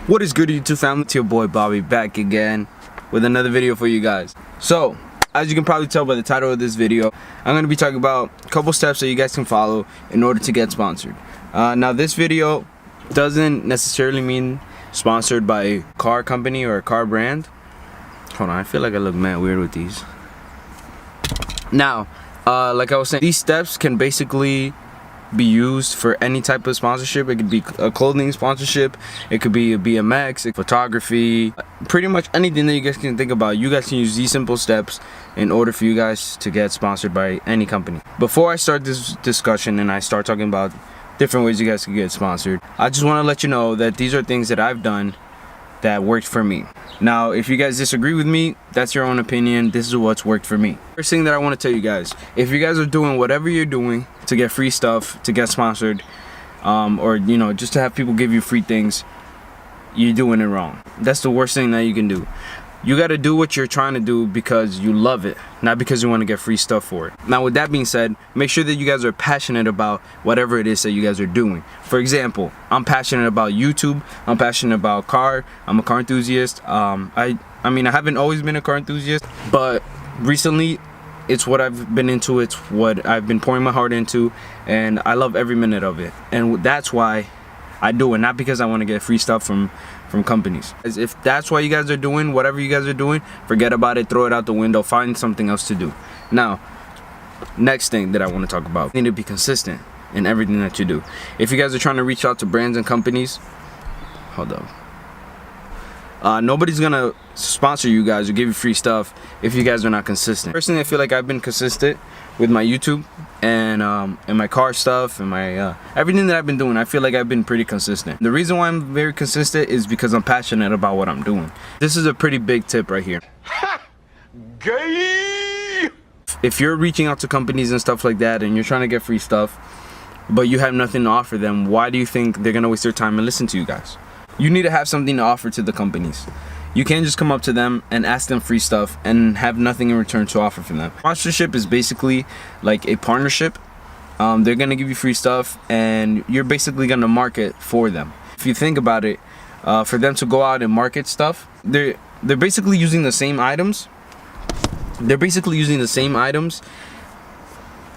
What is good, YouTube family? It's your boy Bobby back again with another video for you guys. So, as you can probably tell by the title of this video, I'm going to be talking about a couple steps that you guys can follow in order to get sponsored. Now, this video doesn't necessarily mean sponsored by a car company or a car brand. Hold on, I feel like I look mad weird with these. Now, like I was saying, these steps can basically be used for any type of sponsorship. It could be a clothing sponsorship, it could be a BMX, photography, pretty much anything that you guys can think about. You guys can use these simple steps in order for you guys to get sponsored by any company. Before I start this discussion and I start talking about different ways you guys can get sponsored, I just want to let you know that these are things that I've done that worked for me. Now, if you guys disagree with me, that's your own opinion. This is what's worked for me. First thing that I want to tell you guys, if you guys are doing whatever you're doing to get free stuff, to get sponsored, or you know, just to have people give you free things, you're doing it wrong. That's the worst thing that you can do. You got to do what you're trying to do because you love it, not because you want to get free stuff for it. Now, with that being said, make sure that you guys are passionate about whatever it is that you guys are doing. For example, I'm passionate about YouTube. I'm passionate about car. I'm a car enthusiast. I mean, I haven't always been a car enthusiast, but recently it's what I've been into. It's what I've been pouring my heart into, and I love every minute of it. And that's why I do it, not because I want to get free stuff from companies. If that's why you guys are doing whatever you guys are doing, forget about it, throw it out the window, find something else to do. Now, next thing that I want to talk about, you need to be consistent in everything that you do. If you guys are trying to reach out to brands and companies, hold up. Nobody's gonna sponsor you guys or give you free stuff if you guys are not consistent. Personally, I feel like I've been consistent with my YouTube and my car stuff and my everything that I've been doing. I feel like I've been pretty consistent. The reason why I'm very consistent is because I'm passionate about what I'm doing. This is a pretty big tip right here. Gay! If you're reaching out to companies and stuff like that and you're trying to get free stuff, but you have nothing to offer them, why do you think they're gonna waste their time and listen to you guys? You need to have something to offer to the companies. You can't just come up to them and ask them free stuff and have nothing in return to offer from them. Sponsorship is basically like a partnership. They're gonna give you free stuff and you're basically gonna market for them. If you think about it, for them to go out and market stuff, they're basically using the same items. They're basically using the same items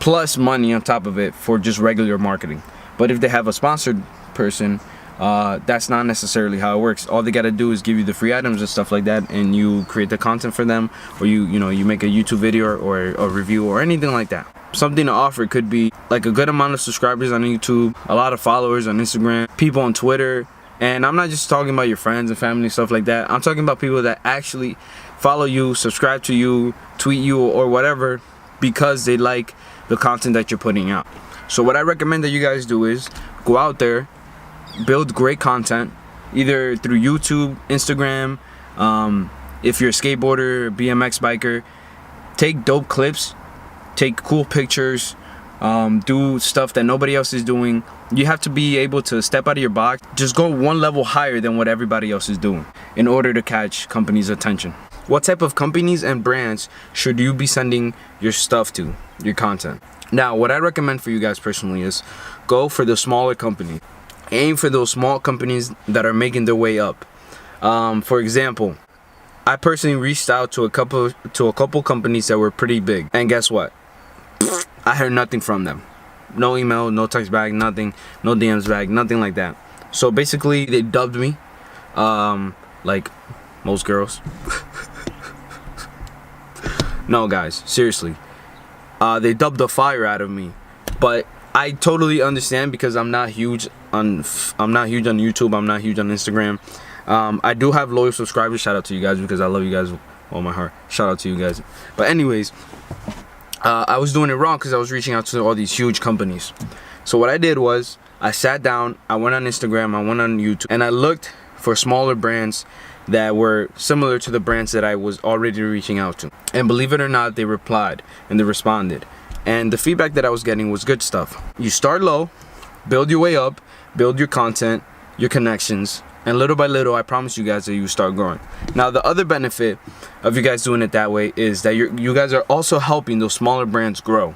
plus money on top of it for just regular marketing. But if they have a sponsored person, that's not necessarily how it works. All they gotta do is give you the free items and stuff like that, and you create the content for them, or you make a YouTube video or a review or anything like that. Something to offer could be like a good amount of subscribers on YouTube, a lot of followers on Instagram, people on Twitter, and I'm not just talking about your friends and family, stuff like that. I'm talking about people that actually follow you, subscribe to you, tweet you, or whatever, because they like the content that you're putting out. So what I recommend that you guys do is go out there, build great content, either through YouTube, Instagram, if you're a skateboarder, BMX biker, take dope clips, take cool pictures, do stuff that nobody else is doing. You have to be able to step out of your box, just go one level higher than what everybody else is doing in order to catch companies' attention. What type of companies and brands should you be sending your stuff to, your content? Now, what I recommend for you guys personally is go for the smaller company. Aim for those small companies that are making their way up. For example, I personally reached out to a couple companies that were pretty big, and guess what? I heard nothing from them. No email, no text back, nothing, no DMs back, nothing like that. So basically, they dubbed me, like most girls. No, guys, seriously, they dubbed the fire out of me, but I totally understand because I'm not huge on YouTube. I'm not huge on Instagram. I do have loyal subscribers. Shout out to you guys because I love you guys with all my heart. Shout out to you guys. But anyways, I was doing it wrong because I was reaching out to all these huge companies. So what I did was I sat down, I went on Instagram, I went on YouTube, and I looked for smaller brands that were similar to the brands that I was already reaching out to. And believe it or not, they replied and they responded. And the feedback that I was getting was good stuff. You start low, build your way up, build your content, your connections, and little by little, I promise you guys that you start growing. Now, the other benefit of you guys doing it that way is that you guys are also helping those smaller brands grow.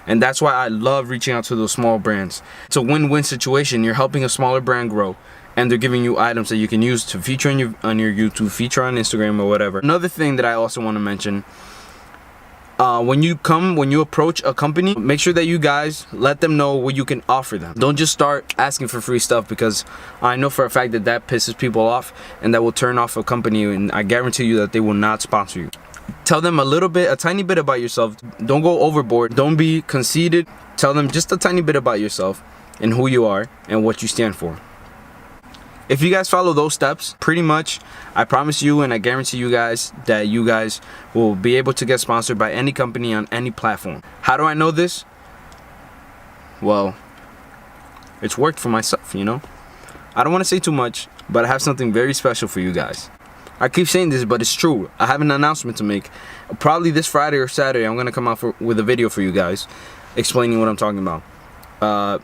And that's why I love reaching out to those small brands. It's a win-win situation. You're helping a smaller brand grow, and they're giving you items that you can use to feature on your YouTube, feature on Instagram or whatever. Another thing that I also want to mention, when you approach a company, make sure that you guys let them know what you can offer them. Don't just start asking for free stuff, because I know for a fact that pisses people off, and that will turn off a company, and I guarantee you that they will not sponsor you. Tell them a tiny bit about yourself. Don't go overboard. Don't be conceited. Tell them just a tiny bit about yourself and who you are and what you stand for. If you guys follow those steps, pretty much, I promise you and I guarantee you guys that you guys will be able to get sponsored by any company on any platform. How do I know this? Well, it's worked for myself, you know? I don't want to say too much, but I have something very special for you guys. I keep saying this, but it's true. I have an announcement to make. Probably this Friday or Saturday, I'm going to come out with a video for you guys explaining what I'm talking about.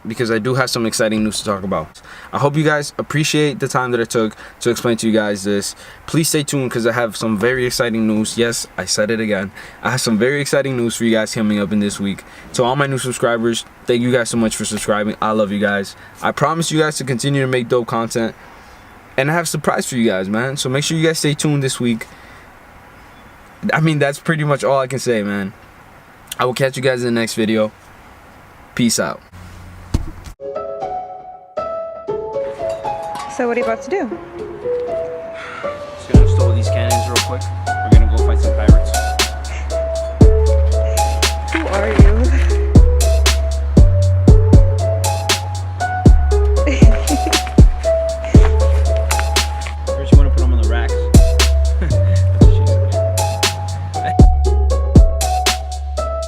Because I do have some exciting news to talk about. I hope you guys appreciate the time that I took to explain to you guys this. Please stay tuned, because I have some very exciting news. Yes, I said it again. I have some very exciting news for you guys coming up in this week. To all my new subscribers, thank you guys so much for subscribing. I love you guys. I promise you guys to continue to make dope content, and I have a surprise for you guys, man. So make sure you guys stay tuned this week. I mean, that's pretty much all I can say, man. I will catch you guys in the next video. Peace out. So what are you about to do? Just gonna install these cannons real quick. We're gonna go fight some pirates. Who are you?